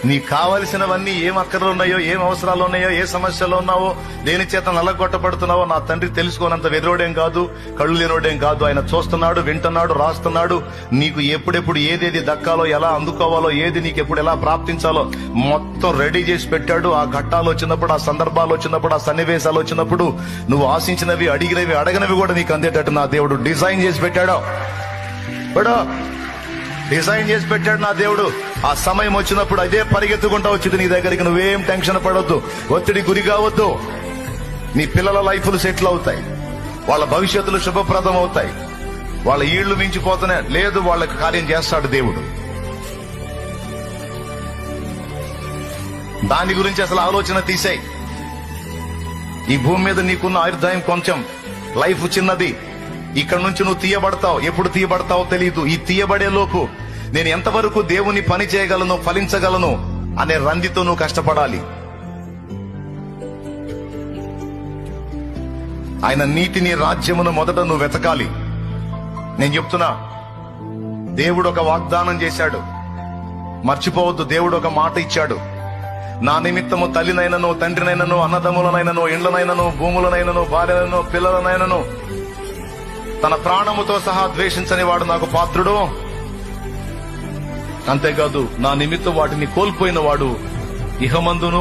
నీకు కావలసినవన్నీ ఏం అక్కర్లు ఉన్నాయో, ఏం అవసరాలు ఉన్నాయో, ఏ సమస్యలు ఉన్నావో, దేని చేత నల్లగొట్టబడుతున్నావో నా తండ్రి తెలుసుకోనంత వెదరోడేం కాదు, కళ్ళు లేనోడేం కాదు. ఆయన చూస్తున్నాడు, వింటున్నాడు, రాస్తున్నాడు. నీకు ఎప్పుడెప్పుడు ఏదేది దక్కాలో, ఎలా అందుకోవాలో, ఏది నీకు ఎప్పుడు ఎలా ప్రాప్తించాలో మొత్తం రెడీ చేసి పెట్టాడు. ఆ ఘట్టాలు వచ్చినప్పుడు, ఆ సందర్భాలు వచ్చినప్పుడు, ఆ సన్నివేశాలు వచ్చినప్పుడు నువ్వు ఆశించినవి, అడిగినవి, అడగనవి కూడా నీకు అందేటట్టు నా దేవుడు డిజైన్ చేసి పెట్టాడు. డిజైన్ చేసి పెట్టాడు నా దేవుడు. ఆ సమయం వచ్చినప్పుడు అదే పరిగెత్తుకుంటా వచ్చింది నీ దగ్గరికి. నువ్వేం టెన్షన్ పడొద్దు, ఒత్తిడి గురి కావద్దు. నీ పిల్లల లైఫ్లు సెటిల్ అవుతాయి, వాళ్ళ భవిష్యత్తులు శుభప్రదం అవుతాయి. వాళ్ళ ఈళ్లు మించిపోతూనే లేదు, వాళ్ళకి కార్యం చేస్తాడు దేవుడు. దాని గురించి అసలు ఆలోచన తీసేయి. ఈ భూమి మీద నీకున్న ఆయుర్దాయం కొంచెం, లైఫ్ చిన్నది. ఇక్కడ నుంచి నువ్వు తీయబడతావు, ఎప్పుడు తీయబడతావో తెలియదు. ఈ తీయబడే లోపు నేను ఎంతవరకు దేవుని పని చేయగలను, ఫలించగలను అనే రందితో నువ్వు కష్టపడాలి. ఆయన నీతిని, రాజ్యమును మొదట నువ్వు వెతకాలి. నేను చెప్తున్నా, దేవుడు ఒక వాగ్దానం చేశాడు, మర్చిపోవద్దు. దేవుడు ఒక మాట ఇచ్చాడు. నా నిమిత్తము తల్లినైనను, తండ్రినైనను, అన్నదమ్ములనైనను, ఇండ్లనైనను, భూములనైనను, భార్యనైనను, పిల్లలనైనను తన ప్రాణముతో సహా ద్వేషించని వాడు నాకు పాత్రుడు. అంతేకాదు, నా నిమిత్తం వాటిని కోల్పోయిన వాడు ఇహమందును